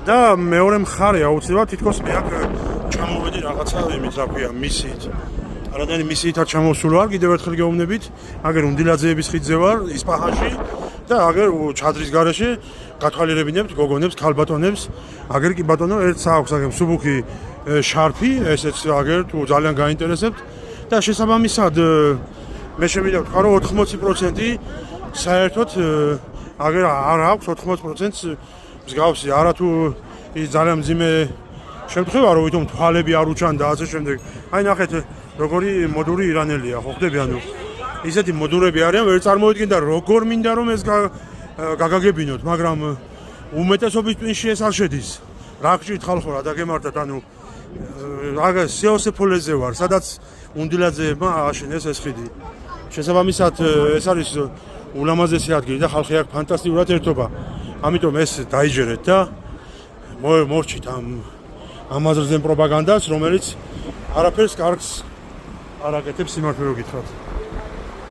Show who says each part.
Speaker 1: და მეორე მხარე აუცილებლად თითქოს მე აქ ჩამოვედი რაღაცა იმით რა ქვია მისით. არადანი მისითაც ჩამოვსულ ვარ, კიდევ ერთხელ გეუბნებით, აგერ უნდილაძეების ხიდზე ვარ, ისპაჰანში და აგერ ჩადრის გარეშე გათვალიერებინებთ გოგონებს, ქალბატონებს, აგერ კი ბატონო ერთს აქვს აგერ მსუბუქი შარფი, ესეც აგერ თუ ძალიან გაინტერესებთ და შესაბამისად მე შემიძლია ვთქვა რომ 80% საერთოდ აგერ არ აქვს 80%-ს მსგავსი, არა თუ ის ძალიან მძიმე შემთხვევა რომ ვითომ თვალები არ უჩან და ასე შემდეგ. აი ნახეთ როგორი მოდური ირანელია, ხო ხდები ანუ ისეთი მოდურები არიან, ვერ წარმოიდგინდა როგორ მინდა რომ ეს გაგაგებინოთ, მაგრამ უმეტესობის ტვინში ეს არ შედის. რა გჭირთ ხალხო რა დაგემართათ, ანუ აგა სიოსეფოლეზე ვარ, სადაც უნდილაძეებმა ააშენეს ეს ხიდი. შესაბამისად ეს არის ულამაზესი ადგილი და ხალხი აქ ფანტასტიკურად ერთობა. ამიტომ ეს დაიჯერეთ და მორჩით ამ აზრზე პროპაგანდას, რომელიც არაფერს კარგს არ აკეთებს სიმართლე რო გითხრათ.